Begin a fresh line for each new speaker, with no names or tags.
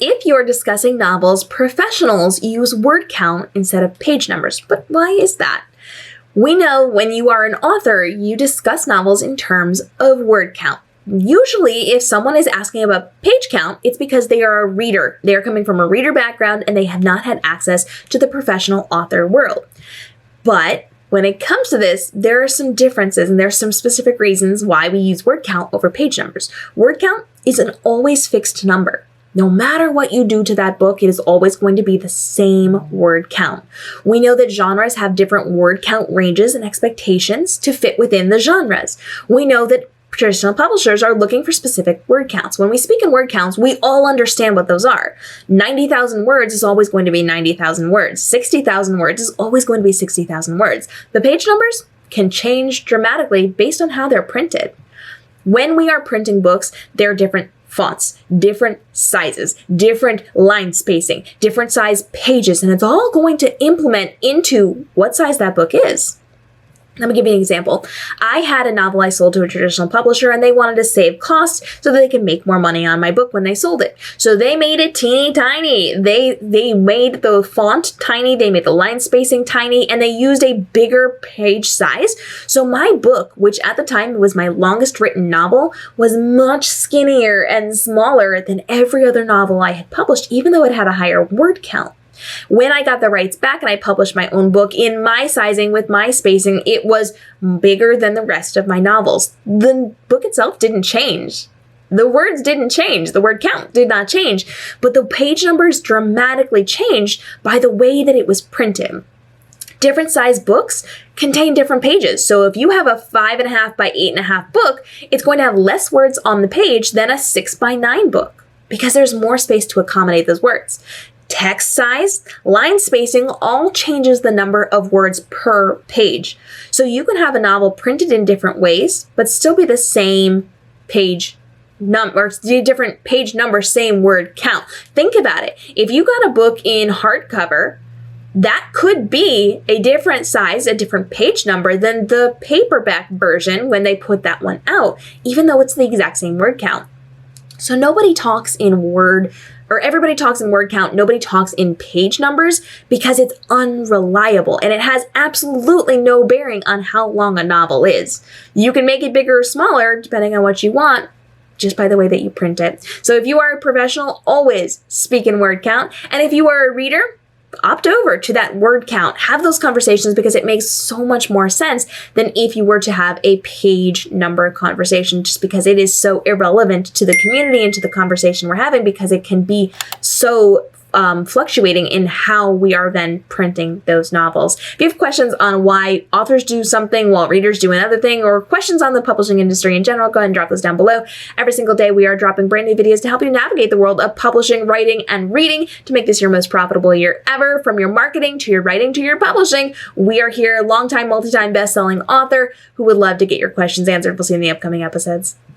If you're discussing novels, professionals use word count instead of page numbers. But why is that? We know when you are an author, you discuss novels in terms of word count. Usually, if someone is asking about page count, it's because they are a reader. They are coming from a reader background and they have not had access to the professional author world. But when it comes to this, there are some differences and there's some specific reasons why we use word count over page numbers. Word count is an always fixed number. No matter what you do to that book, it is always going to be the same word count. We know that genres have different word count ranges and expectations to fit within the genres. We know that traditional publishers are looking for specific word counts. When we speak in word counts, we all understand what those are. 90,000 words is always going to be 90,000 words. 60,000 words is always going to be 60,000 words. The page numbers can change dramatically based on how they're printed. When we are printing books, there are different fonts, different sizes, different line spacing, different size pages, and it's all going to implement into what size that book is. Let me give you an example. I had a novel I sold to a traditional publisher and they wanted to save costs so that they could make more money on my book when they sold it. So they made it teeny tiny. They made the font tiny, they made the line spacing tiny, and they used a bigger page size. So my book, which at the time was my longest written novel, was much skinnier and smaller than every other novel I had published, even though it had a higher word count. When I got the rights back and I published my own book in my sizing with my spacing, it was bigger than the rest of my novels. The book itself didn't change. The words didn't change. The word count did not change, but the page numbers dramatically changed by the way that it was printed. Different size books contain different pages. So if you have a 5.5 by 8.5 book, it's going to have less words on the page than a 6 by 9 book because there's more space to accommodate those words. Text size, line spacing all changes the number of words per page. So you can have a novel printed in different ways, but still be the same page number, different page number, same word count. Think about it. If you got a book in hardcover, that could be a different size, a different page number than the paperback version when they put that one out, even though it's the exact same word count. So nobody talks in word, or everybody talks in word count, nobody talks in page numbers because it's unreliable and it has absolutely no bearing on how long a novel is. You can make it bigger or smaller depending on what you want, just by the way that you print it. So if you are a professional, always speak in word count. And if you are a reader, opt over to that word count. Have those conversations because it makes so much more sense than if you were to have a page number conversation, just because it is so irrelevant to the community and to the conversation we're having because it can be so fluctuating in how we are then printing those novels. If you have questions on why authors do something while readers do another thing, or questions on the publishing industry in general, go ahead and drop those down below. Every single day we are dropping brand new videos to help you navigate the world of publishing, writing, and reading to make this your most profitable year ever. From your marketing to your writing to your publishing, we are here, longtime, multi-time best-selling author who would love to get your questions answered. We'll see you in the upcoming episodes.